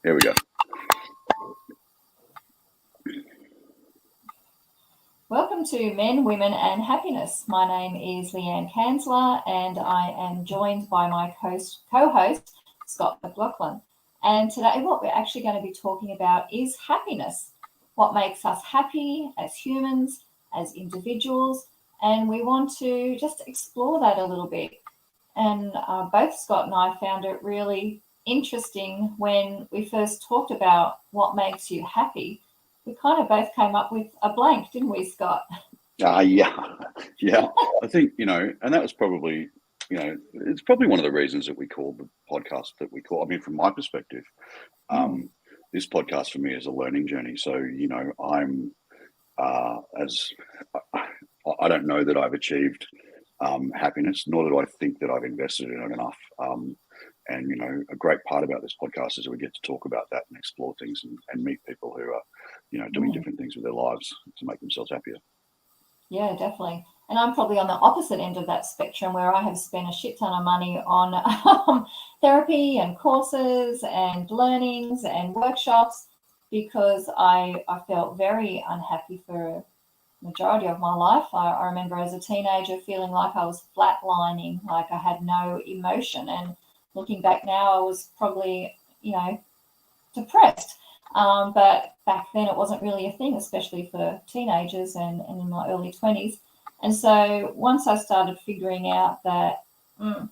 Here we go. Welcome to Men, Women and Happiness. My name is Leanne Kansler and I am joined by my co-host, Scott McLaughlin. And today what we're actually going to be talking about is happiness. What makes us happy as humans, as individuals, and we want to just explore that a little bit. And both Scott and I found it really interesting when we first talked about what makes you happy. We kind of both came up with a blank, didn't we, Scott? Yeah. I think, and that was probably, it's probably one of the reasons that we called the podcast that we call. I mean, from my perspective, this podcast for me is a learning journey. So, I'm I don't know that I've achieved happiness, nor do I think that I've invested in it enough. And a great part about this podcast is that we get to talk about that and explore things and meet people who are, doing different things with their lives to make themselves happier. Yeah, definitely. And I'm probably on the opposite end of that spectrum where I have spent a shit ton of money on therapy and courses and learnings and workshops because I felt very unhappy for a majority of my life. I remember as a teenager feeling like I was flatlining, like I had no emotion. And looking back now, I was probably, depressed. But back then it wasn't really a thing, especially for teenagers and in my early 20s. And so once I started figuring out that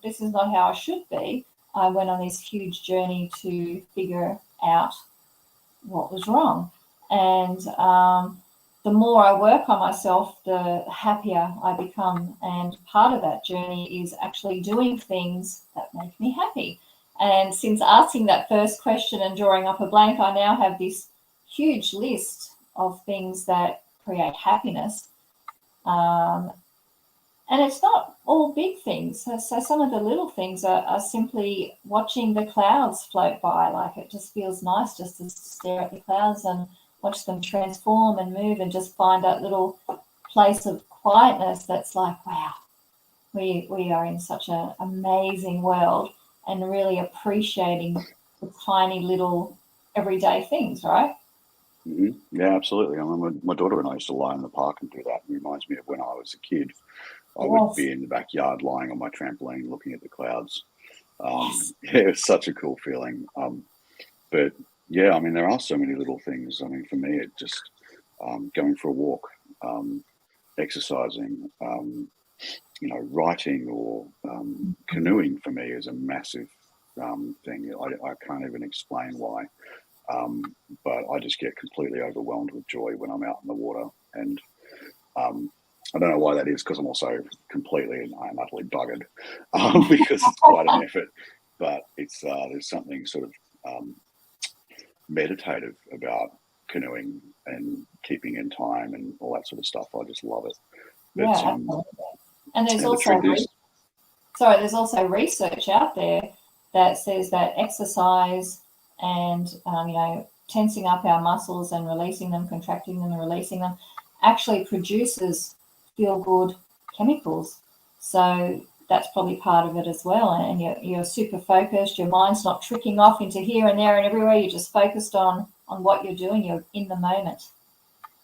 this is not how I should be, I went on this huge journey to figure out what was wrong. And the more I work on myself, the happier I become. And part of that journey is actually doing things that make me happy. And since asking that first question and drawing up a blank, I now have this huge list of things that create happiness. And it's not all big things. So some of the little things are simply watching the clouds float by. Like it just feels nice just to stare at the clouds and watch them transform and move and just find that little place of quietness that's like, wow, we are in such an amazing world. And really appreciating the tiny little everyday things, right? Mm-hmm. Yeah, absolutely. I mean, my daughter and I used to lie in the park and do that. It reminds me of when I was a kid. I would be in the backyard lying on my trampoline looking at the clouds. Yeah, it was such a cool feeling. But yeah, I mean, there are so many little things. I mean, for me, it just going for a walk, exercising, writing or canoeing for me is a massive thing. I can't even explain why, but I just get completely overwhelmed with joy when I'm out in the water. And I don't know why that is, because I'm also completely and utterly buggered because it's quite an effort. But it's there's something sort of meditative about canoeing and keeping in time and all that sort of stuff. I just love it. Yeah, and there's also research out there that says that exercise and tensing up our muscles and releasing them, contracting them and releasing them, actually produces feel-good chemicals. So that's probably part of it as well. And you're super focused. Your mind's not tricking off into here and there and everywhere. You're just focused on what you're doing. You're in the moment.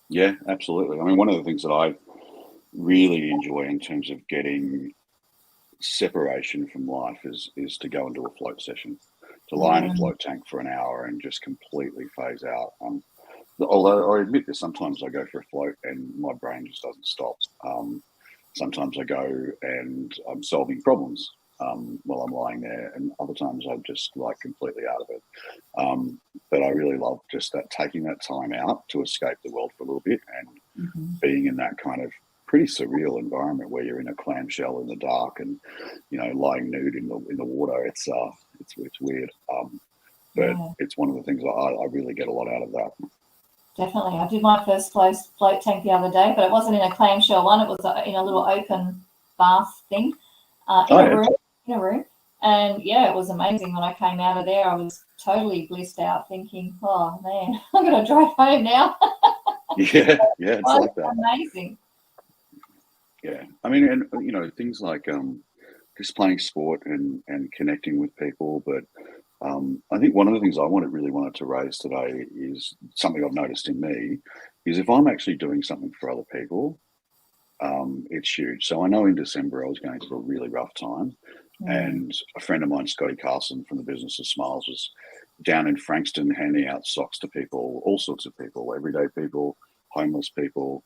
Yeah, absolutely. I mean, one of the things that I really enjoy in terms of getting separation from life is to go and do a float session, to lie in a float tank for an hour and just completely phase out. Although I admit that sometimes I go for a float and my brain just doesn't stop. Sometimes I go and I'm solving problems while I'm lying there, and other times I'm just like completely out of it. But I really love just that, taking that time out to escape the world for a little bit and being in that kind of pretty surreal environment where you're in a clamshell in the dark and lying nude in the water. It's weird, but it's one of the things I really get a lot out of that. Definitely. I did my first float tank the other day, but it wasn't in a clamshell one. It was in a little open bath thing in a room. And yeah, it was amazing. When I came out of there, I was totally blissed out, thinking, "Oh man, I'm going to drive home now." Yeah, it's like that. Amazing. Yeah, I mean, and things like just playing sport and connecting with people, but I think one of the things I really wanted to raise today is something I've noticed in me is if I'm actually doing something for other people, it's huge. So I know in December I was going through a really rough time, and a friend of mine, Scotty Carson from the Business of Smiles, was down in Frankston handing out socks to people, all sorts of people, everyday people, homeless people,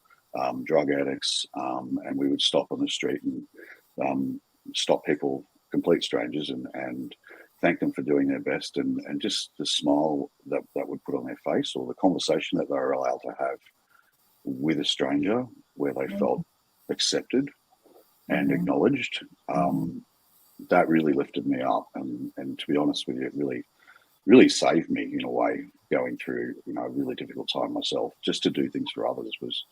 drug addicts, and we would stop on the street and stop people, complete strangers, and thank them for doing their best, and just the smile that would put on their face, or the conversation that they were allowed to have with a stranger where they felt accepted and acknowledged. That really lifted me up, and to be honest with you, it really saved me in a way going through a really difficult time myself. Just to do things for others was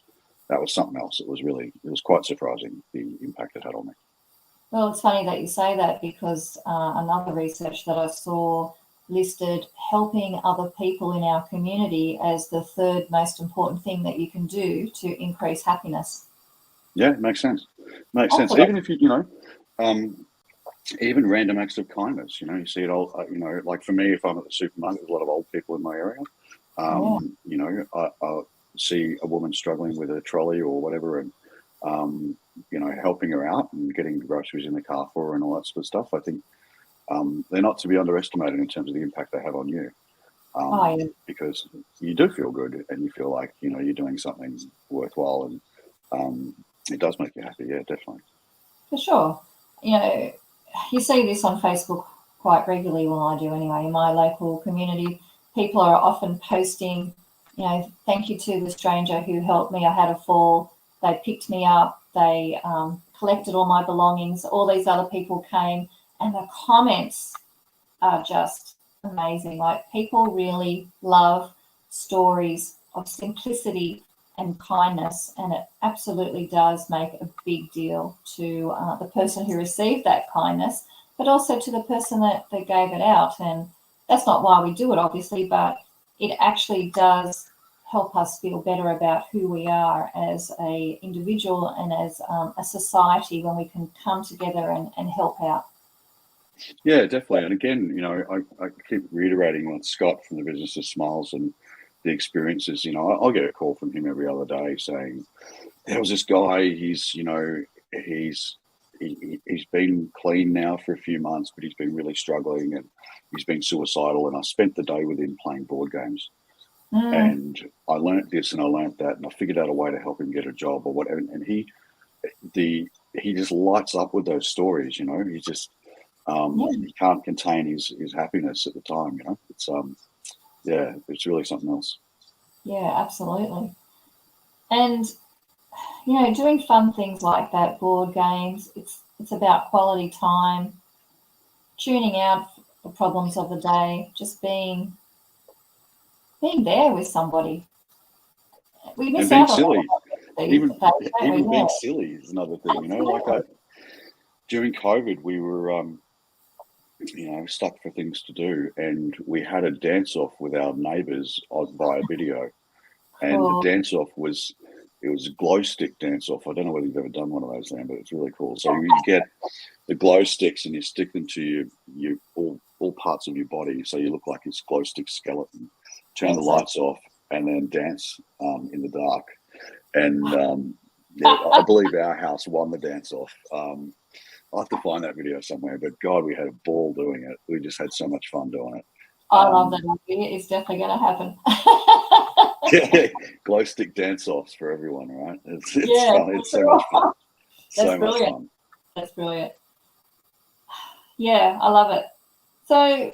something else. It was quite surprising, the impact it had on me. Well, it's funny that you say that, because another research that I saw listed helping other people in our community as the third most important thing that you can do to increase happiness. Yeah, it makes sense. Even if even random acts of kindness, you see it all, like for me, if I'm at the supermarket, there's a lot of old people in my area. I see a woman struggling with a trolley or whatever, and helping her out and getting groceries in the car for her and all that sort of stuff. I think they're not to be underestimated in terms of the impact they have on you. Because you do feel good and you feel like, you're doing something worthwhile, and it does make you happy. Yeah, definitely. For sure. You see this on Facebook quite regularly. Well, I do anyway. In my local community, people are often posting, thank you to the stranger who helped me. I had a fall. They picked me up. They collected all my belongings. All these other people came, and the comments are just amazing. Like, people really love stories of simplicity and kindness, and it absolutely does make a big deal to the person who received that kindness, but also to the person that gave it out. And that's not why we do it, obviously, but it actually does help us feel better about who we are as a individual and as a society when we can come together and help out. Yeah, definitely. And again, I keep reiterating what Scott from the Business of Smiles and the experiences. I'll get a call from him every other day saying, there was this guy, he's been clean now for a few months, but he's been really struggling and he's been suicidal. And I spent the day with him playing board games. And I learnt this and I learnt that, and I figured out a way to help him get a job or whatever. And he just lights up with those stories. He just he can't contain his happiness at the time. It's really something else. Yeah, absolutely. And doing fun things like that, board games, it's about quality time, tuning out the problems of the day, just being there with somebody. We miss out on even being silly is another thing. During COVID, we were stuck for things to do, and we had a dance off with our neighbours via video, and the dance off was a glow stick dance off. I don't know whether you've ever done one of those, Leanne, but it's really cool. So you get the glow sticks and you stick them to your all parts of your body, so you look like this glow stick skeleton. Turn the lights off and then dance in the dark. And I believe our house won the dance off. I'll have to find that video somewhere, but God, we had a ball doing it. We just had so much fun doing it. I love that idea. It's definitely going to happen. Yeah, glow stick dance offs for everyone, right? It's fun. It's so much fun. That's brilliant. That's brilliant. Yeah, I love it. So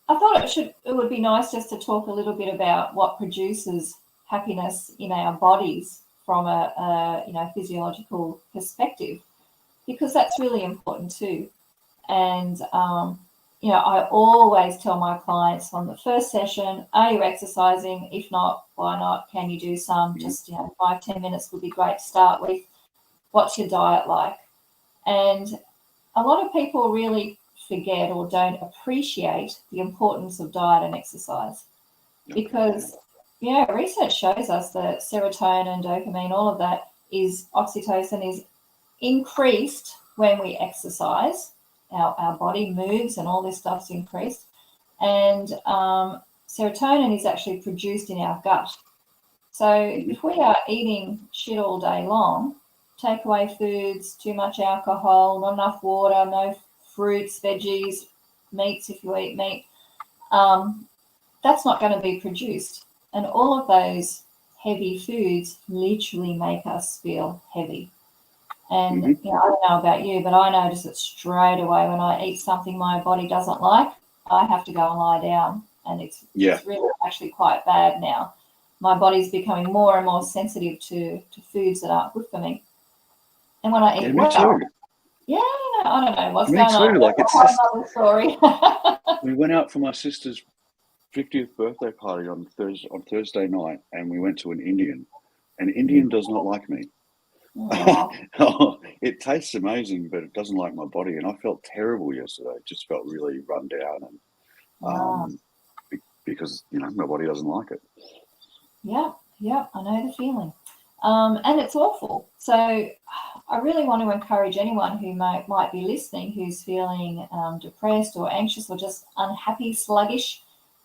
I thought it would be nice just to talk a little bit about what produces happiness in our bodies from a physiological perspective, because that's really important too. And I always tell my clients on the first session, are you exercising? If not, why not? Can you do some? Just 5-10 minutes would be great to start with. What's your diet like? And a lot of people really forget or don't appreciate the importance of diet and exercise, because research shows us that serotonin, dopamine, all of that oxytocin is increased when we exercise, our body moves and all this stuff's increased. And serotonin is actually produced in our gut. So if we are eating shit all day long, takeaway foods, too much alcohol, not enough water, no fruits, veggies, meats if you eat meat, that's not going to be produced. And all of those heavy foods literally make us feel heavy. And I don't know about you, but I notice it straight away when I eat something my body doesn't like, I have to go and lie down. And it's really actually quite bad now. My body's becoming more and more sensitive to foods that aren't good for me. And when I eat me too. I don't know what's me going too. on. Like, it's just another story. We went out for my sister's 50th birthday party on Thursday night, and we went to an Indian. An Indian does not like me. It tastes amazing, but it doesn't like my body, and I felt terrible yesterday. It just felt really run down, and because my body doesn't like it. Yeah, I know the feeling, and it's awful. So I really want to encourage anyone who might be listening who's feeling depressed or anxious or just unhappy, sluggish,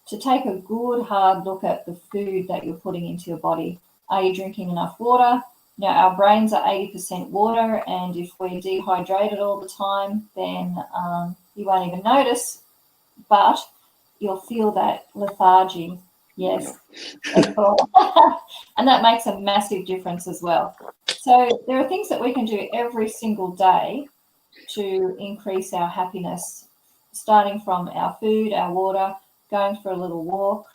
to take a good hard look at the food that you're putting into your body. Are you drinking enough water? Our brains are 80% water, and if we're dehydrated all the time, then you won't even notice, but you'll feel that lethargy. Yes. And that makes a massive difference as well. So there are things that we can do every single day to increase our happiness, starting from our food, our water, going for a little walk.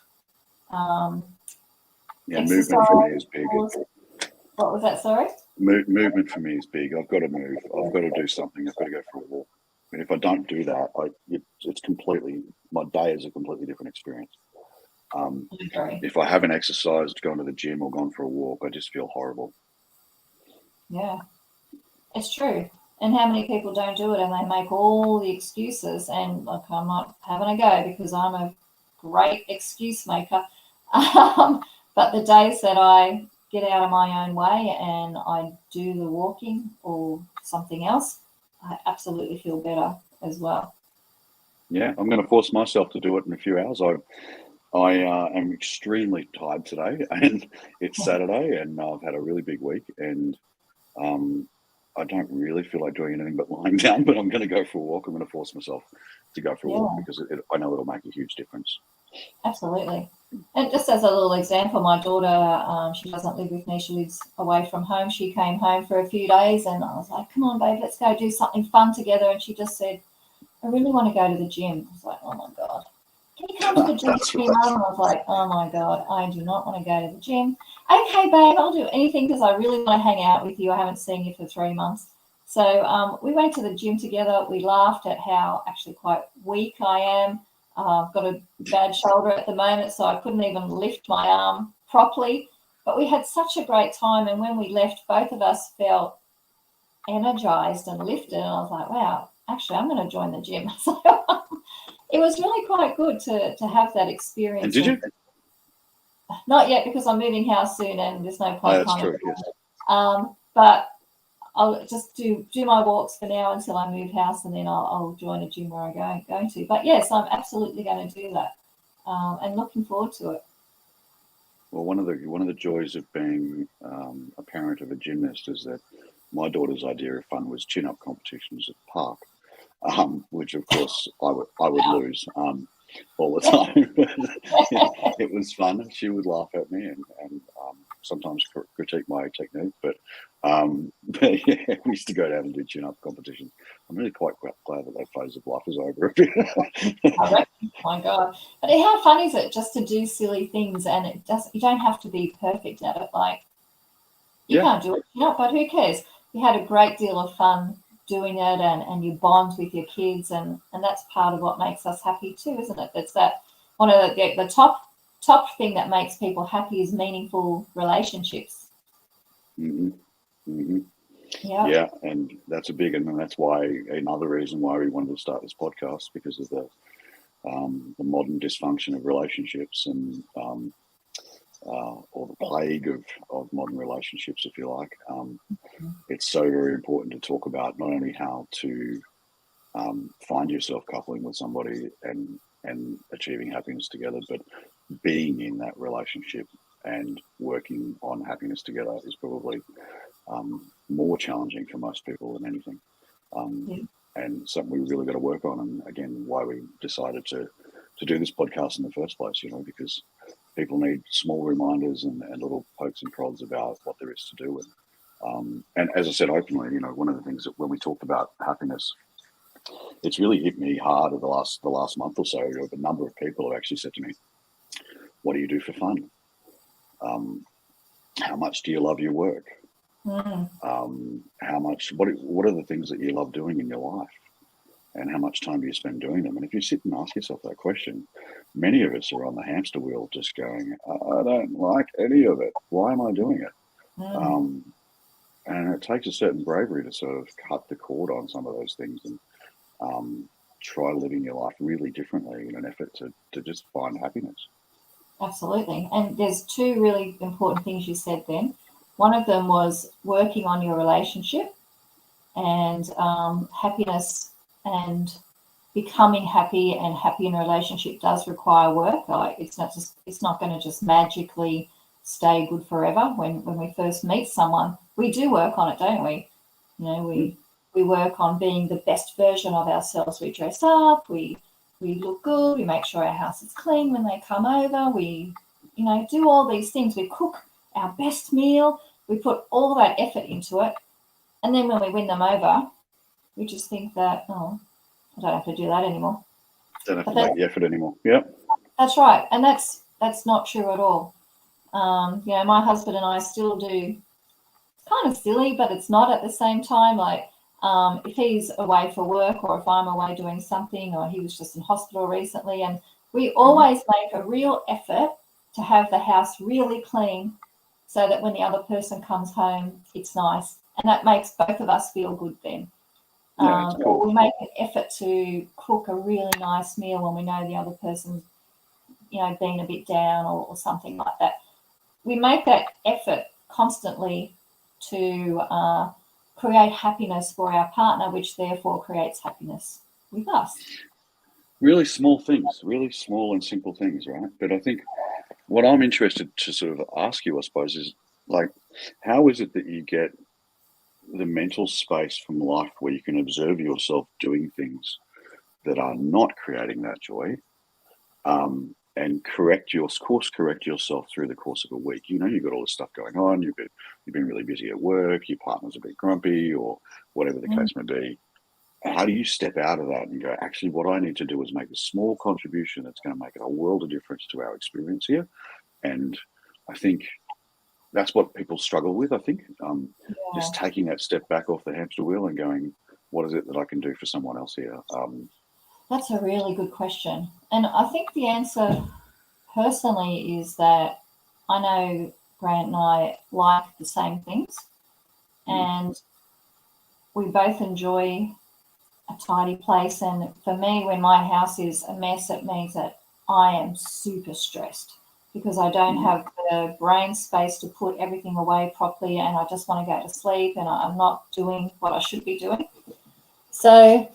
Movement for me is big. What was that, sorry? Movement for me is big. I've got to move. I've got to do something. I've got to go for a walk. And if I don't do that, it's completely, my day is a completely different experience. If I haven't exercised, gone to the gym or gone for a walk, I just feel horrible. Yeah, it's true. And how many people don't do it, and they make all the excuses, and like, I'm not having a go because I'm a great excuse maker. But the days that I get out of my own way and I do the walking or something else, I absolutely feel better as well. Yeah, I'm going to force myself to do it in a few hours. I am extremely tired today, and it's Saturday, and I've had a really big week, and I don't really feel like doing anything but lying down, but I'm going to go for a walk. I'm going to force myself to go for a walk because I know it'll make a huge difference. Absolutely. And just as a little example, my daughter, she doesn't live with me. She lives away from home. She came home for a few days, and I was like, come on, babe, let's go do something fun together. And she just said, I really want to go to the gym. I was like, oh, my God. Can you come to the gym with me, Mum? I was like, oh, my God, I do not want to go to the gym. Okay, babe, I'll do anything because I really want to hang out with you. I haven't seen you for 3 months. So we went to the gym together. We laughed at how actually quite weak I am. I've got a bad shoulder at the moment, so I couldn't even lift my arm properly. But we had such a great time, and when we left, both of us felt energized and lifted. And I was like, wow, actually, I'm going to join the gym. So it was really quite good to have that experience. And did you? Not yet, because I'm moving house soon, and there's no point. That's true. Yes. But I'll just do my walks for now until I move house, and then I'll join a gym where I'm going to. But yes, I'm absolutely going to do that, and looking forward to it. Well, one of the joys of being a parent of a gymnast is that my daughter's idea of fun was chin-up competitions at the park, which of course I would lose all the time. It was fun. She would laugh at me and sometimes critique my technique, but yeah, we used to go down and do chin-up competitions. I'm really quite glad that phase of life is over. Oh my God. But how fun is it just to do silly things, and you don't have to be perfect at it. Like, you can't do it, but who cares? You had a great deal of fun doing it, and you bond with your kids, and that's part of what makes us happy too, isn't it? It's that one of the top thing that makes people happy is meaningful relationships. Mm-hmm. Mm-hmm. Yeah, and that's a big, and that's why another reason why we wanted to start this podcast, because of the modern dysfunction of relationships and or the plague of modern relationships, if you like. It's so very important to talk about not only how to find yourself coupling with somebody and achieving happiness together, but being in that relationship and working on happiness together is probably more challenging for most people than anything. And something we really got to work on. And again, why we decided to do this podcast in the first place, because people need small reminders and little pokes and prods about what there is to do. And as I said openly, one of the things that when we talked about happiness, it's really hit me hard in the last month or so. A number of people have actually said to me, "What do you do for fun? How much do you love your work? How much? What are the things that you love doing in your life? And how much time do you spend doing them?" And if you sit and ask yourself that question, many of us are on the hamster wheel, just going, "I don't like any of it. Why am I doing it?" And it takes a certain bravery to sort of cut the cord on some of those things and try living your life really differently in an effort to just find happiness. Absolutely. And there's two really important things you said then. One of them was working on your relationship and happiness, and becoming happy and happy in a relationship does require work. It's not going to just magically stay good forever. When we first meet someone, we do work on it, don't we? We work on being the best version of ourselves. We dress up, we look good, we make sure our house is clean when they come over, we do all these things. We cook our best meal, we put all that effort into it, and then when we win them over, we just think that, oh, I don't have to do that anymore. Don't have to make the effort anymore. Yep. That's right. And that's not true at all. My husband and I still do, it's kind of silly, but it's not at the same time. Like if he's away for work, or if I'm away doing something, or he was just in hospital recently, and we always make a real effort to have the house really clean so that when the other person comes home, it's nice. And that makes both of us feel good then. Cool. We make an effort to cook a really nice meal when we know the other person's, being a bit down or something like that. We make that effort constantly to create happiness for our partner, which therefore creates happiness with us. Really small things, really small and simple things, right? But I think what I'm interested to sort of ask you, I suppose, is like, how is it that you get the mental space from life where you can observe yourself doing things that are not creating that joy, and course correct yourself through the course of a week? You've got all this stuff going on, you've been really busy at work, your partner's a bit grumpy, or whatever the case may be. How do you step out of that and go, actually, what I need to do is make a small contribution that's going to make a world of difference to our experience here? And I think that's what people struggle with, I think. Just taking that step back off the hamster wheel and going, what is it that I can do for someone else here? That's a really good question. And I think the answer personally is that I know Grant and I like the same things, and we both enjoy a tidy place. And for me, when my house is a mess, it means that I am super stressed, because I don't have the brain space to put everything away properly, and I just want to go to sleep, and I'm not doing what I should be doing. So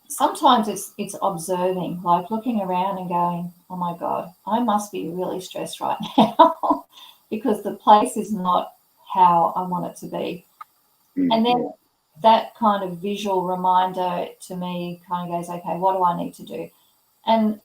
sometimes it's observing, like looking around and going, oh my God, I must be really stressed right now because the place is not how I want it to be. And then that kind of visual reminder to me kind of goes, okay, what do I need to do? And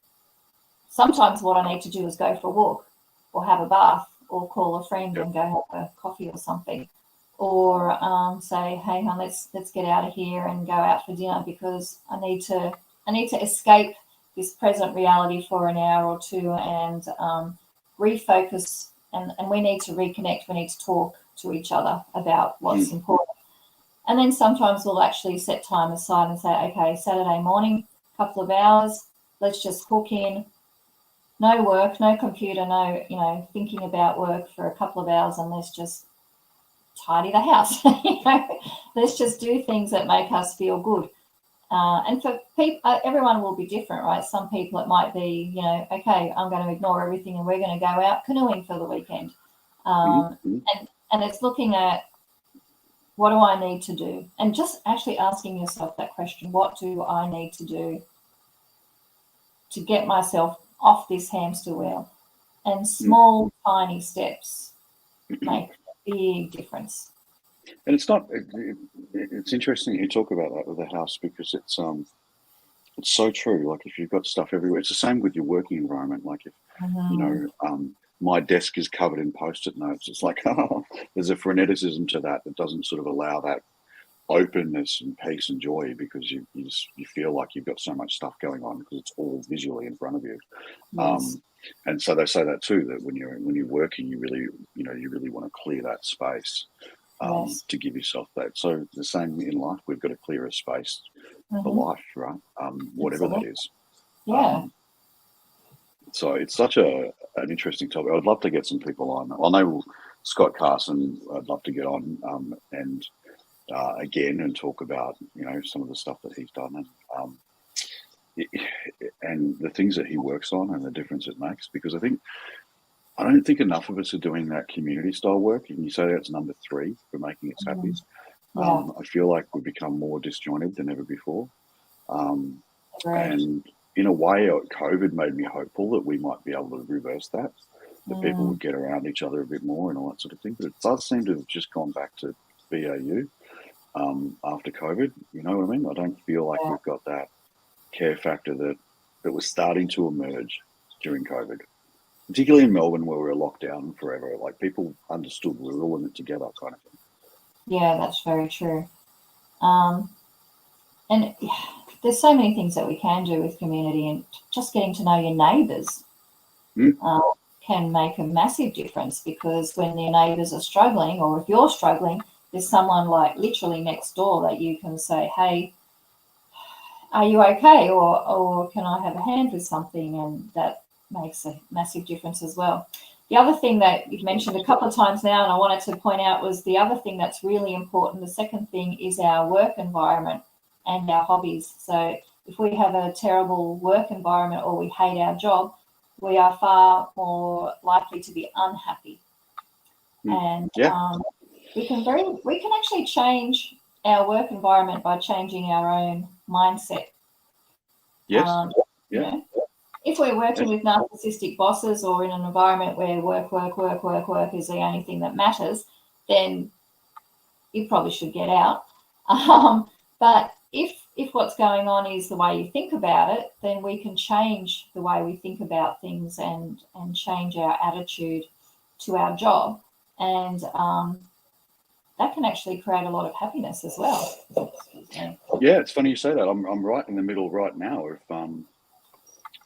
sometimes what I need to do is go for a walk, or have a bath, or call a friend and go have a coffee or something, or say, hey, hon, let's get out of here and go out for dinner, because I need to escape this present reality for an hour or two and refocus. And we need to reconnect. We need to talk to each other about what's important. And then sometimes we'll actually set time aside and say, okay, Saturday morning, couple of hours, let's just hook in. No work, no computer, no, thinking about work for a couple of hours, and let's just tidy the house. Let's just do things that make us feel good. And for people, everyone will be different, right? Some people it might be, okay, I'm going to ignore everything and we're going to go out canoeing for the weekend. And it's looking at what do I need to do? And just actually asking yourself that question, what do I need to do to get myself off this hamster wheel? And small, tiny steps make a big difference. And it's not. It's interesting you talk about that with the house, because it's so true. Like if you've got stuff everywhere, it's the same with your working environment. Like if you know, my desk is covered in post-it notes. It's like, oh, there's a freneticism to that doesn't sort of allow that openness and peace and joy, because you feel like you've got so much stuff going on because it's all visually in front of you. Yes. And so they say that too, that when you're working, you really want to clear that space Yes. to give yourself that. So the same in life, we've got to clear a space for life, right? Whatever that is. Yeah. So it's such an interesting topic. I'd love to get some people on. I know Scott Carson, I'd love to get on and again and talk about, you know, some of the stuff that he's done and the things that he works on and the difference it makes. Because I don't think enough of us are doing that community style work. And you say that's number 3 for making us happy. Yeah. I feel like we've become more disjointed than ever before. Right. And in a way, COVID made me hopeful that we might be able to reverse that people would get around each other a bit more and all that sort of thing. But it does seem to have just gone back to BAU after COVID. You know what I mean? I don't feel like we've got that care factor that was starting to emerge during COVID, particularly in Melbourne where we were locked down forever. Like people understood we were all in it together kind of thing. Yeah, that's very true. And there's so many things that we can do with community, and just getting to know your neighbours can make a massive difference, because when your neighbours are struggling, or if you're struggling, there's someone like literally next door that you can say, hey, are you okay? Or can I have a hand with something? And that makes a massive difference as well. The other thing that you've mentioned a couple of times now, and I wanted to point out, was the other thing that's really important. The second thing is our work environment and our hobbies. So if we have a terrible work environment or we hate our job, we are far more likely to be unhappy. And we can actually change our work environment by changing our own mindset. Yes. You know, if we're working with narcissistic bosses or in an environment where work is the only thing that matters, then you probably should get out. But if what's going on is the way you think about it, then we can change the way we think about things and change our attitude to our job. And that can actually create a lot of happiness as well. Yeah, it's funny you say that. I'm right in the middle right now of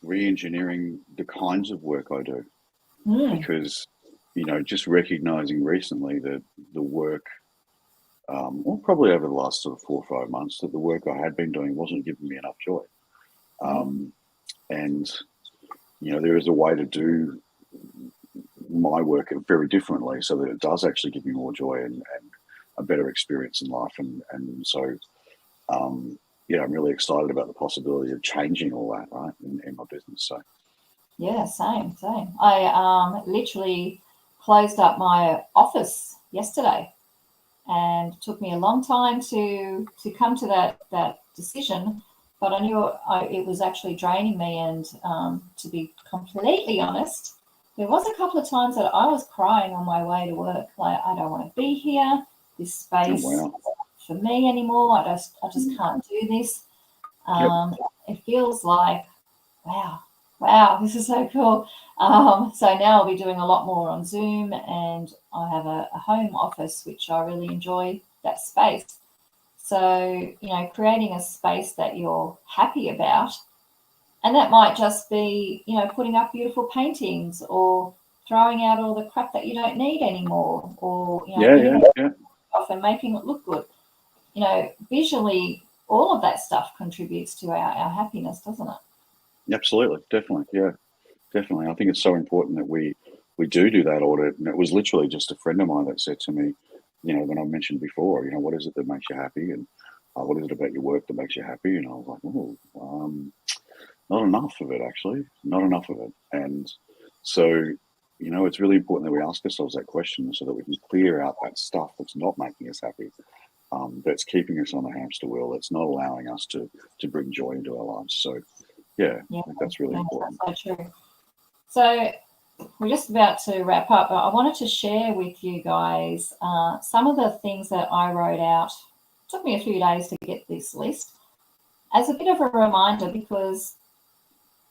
re-engineering the kinds of work I do, because, you know, just recognizing recently that the work, well, probably over the last sort of 4 or 5 months, that the work I had been doing wasn't giving me enough joy. And, you know, there is a way to do my work very differently so that it does actually give me more joy and a better experience in life. And so, yeah, I'm really excited about the possibility of changing all that, right, in my business. So, yeah, same. I literally closed up my office yesterday, and it took me a long time to come to that decision. But I knew it was actually draining me. And to be completely honest, there was a couple of times that I was crying on my way to work. Like, I don't want to be here. This space for me anymore. I just can't do this. It feels like, wow, this is so cool. So now I'll be doing a lot more on Zoom, and I have a home office, which I really enjoy that space. So, you know, creating a space that you're happy about, and that might just be, you know, putting up beautiful paintings or throwing out all the crap that you don't need anymore, or, you know, off and making it look good. You know, visually, all of that stuff contributes to our happiness, doesn't it? Absolutely, definitely, yeah, definitely. I think it's so important that we do that audit. And it was literally just a friend of mine that said to me, you know, when I mentioned before, you know, what is it that makes you happy, and what is it about your work that makes you happy? And I was like, oh, not enough of it, actually, not enough of it. And so, you know, it's really important that we ask ourselves that question so that we can clear out that stuff that's not making us happy. that's keeping us on the hamster wheel. That's not allowing us to bring joy into our lives. So, yeah, I think that's really important. That's so true. So we're just about to wrap up, but I wanted to share with you guys some of the things that I wrote out. It took me a few days to get this list as a bit of a reminder, because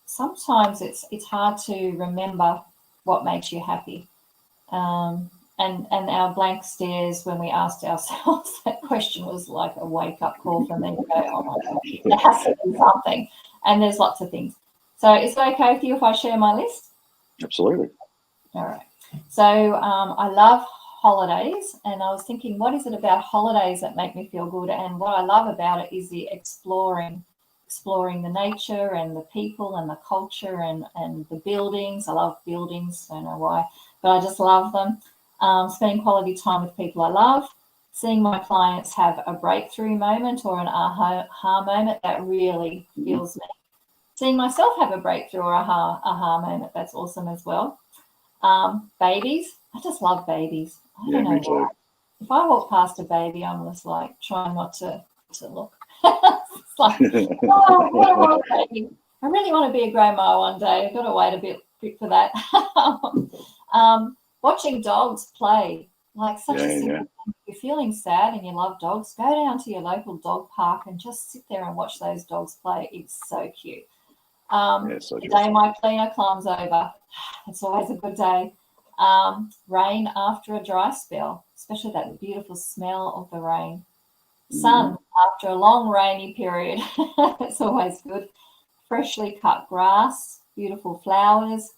sometimes it's hard to remember what makes you happy. And our blank stares when we asked ourselves that question was like a wake-up call for me to go, oh my gosh, there has to be something. And there's lots of things. So is it okay with you if I share my list? Absolutely. All right. So I love holidays, and I was thinking, what is it about holidays that make me feel good? And what I love about it is the exploring the nature and the people and the culture and the buildings. I love buildings, don't know why, but I just love them. Spending quality time with people I love, seeing my clients have a breakthrough moment or an aha moment, that really feels me. Seeing myself have a breakthrough or aha moment, that's awesome as well. Babies, I just love babies. I don't know why. If I walk past a baby, I'm just like trying not to look. It's like, oh, what a wild baby. I really want to be a grandma one day. I've got to wait a bit for that. Watching dogs play, like such a simple thing. If you're feeling sad and you love dogs, go down to your local dog park and just sit there and watch those dogs play. It's so cute. The day my cleaner climbs over, it's always a good day. Rain after a dry spell, especially that beautiful smell of the rain. Sun after a long rainy period, it's always good. Freshly cut grass, beautiful flowers,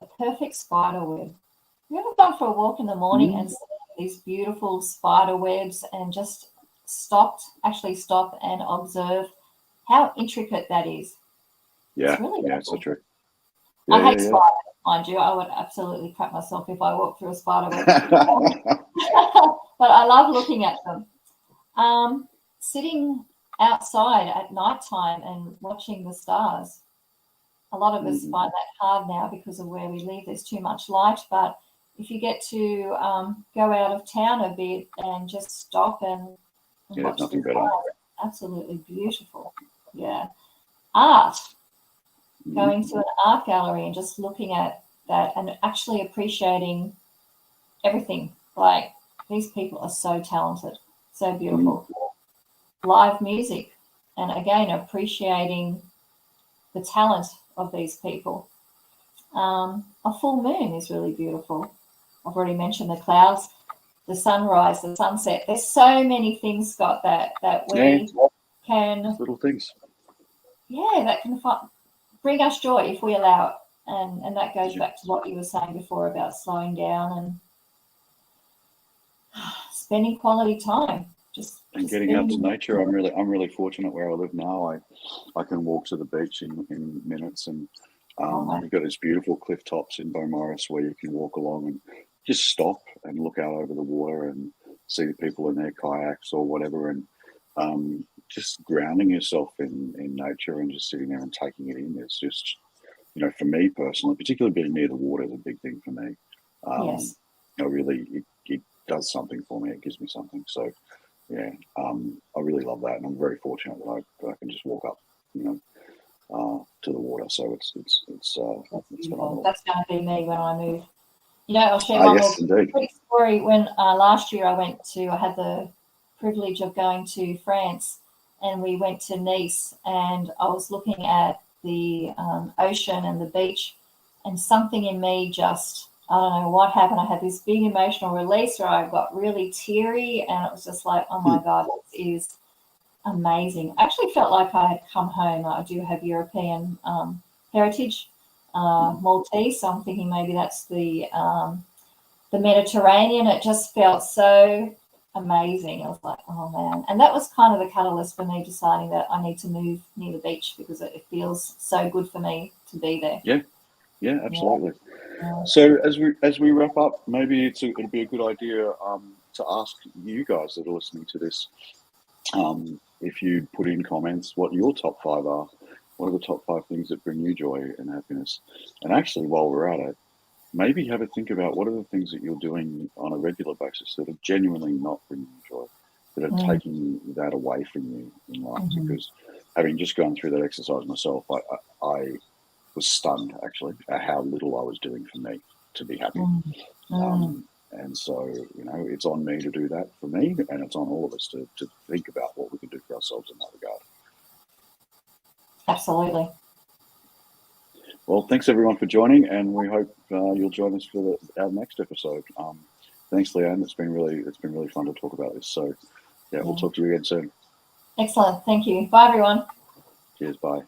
a perfect spider web. Have you ever gone for a walk in the morning and seen these beautiful spider webs and just stop and observe how intricate that is? Yeah, it's really it's so true. I hate spiders, mind you. I would absolutely crap myself if I walked through a spider web. But I love looking at them. Sitting outside at nighttime and watching the stars. A lot of us find that hard now because of where we live. There's too much light, but if you get to go out of town a bit and just stop and watch the stars, absolutely beautiful. Yeah. Art. Going to an art gallery and just looking at that and actually appreciating everything. Like, these people are so talented, so beautiful. Live music, and again, appreciating the talent of these people. A full moon is really beautiful. I've already mentioned the clouds, the sunrise, the sunset. There's so many things, Scott, that we can... Little things. Yeah, that can bring us joy if we allow it. And that goes back to what you were saying before about slowing down and spending quality time. And getting out to nature. I'm really fortunate where I live now. I can walk to the beach in minutes, and we've got these beautiful cliff tops in Beaumaris where you can walk along and just stop and look out over the water and see the people in their kayaks or whatever, and just grounding yourself in nature and just sitting there and taking it in. It's just, for me personally, particularly being near the water is a big thing for me. Really, it does something for me. It gives me something. So, I really love that, and I'm very fortunate that I can just walk up, to the water. So it's phenomenal. That's going to be me when I move. I'll share one more quick story. When last year I had the privilege of going to France, and we went to Nice, and I was looking at the ocean and the beach, and something in me just, I don't know what happened. I had this big emotional release where I got really teary, and it was just like, oh my God, this is amazing. I actually felt like I had come home. I do have European heritage, Maltese, so I'm thinking maybe that's the Mediterranean. It just felt so amazing. I was like, oh man. And that was kind of the catalyst for me deciding that I need to move near the beach because it feels so good for me to be there. Yeah, absolutely. So as we wrap up, maybe it'd be a good idea to ask you guys that are listening to this, if you put in comments what your top 5 are. What are the top 5 things that bring you joy and happiness? And actually, while we're at it, maybe have a think about what are the things that you're doing on a regular basis that are genuinely not bringing you joy. that are taking that away from you in life. Because having just gone through that exercise myself, I was stunned actually at how little I was doing for me to be happy. And so, you know, it's on me to do that for me, and it's on all of us to think about what we can do for ourselves in that regard. Absolutely. Well, thanks everyone for joining, and we hope you'll join us for our next episode. Thanks, Leanne. It's been really fun to talk about this. So, yeah, we'll talk to you again soon. Excellent. Thank you. Bye, everyone. Cheers. Bye.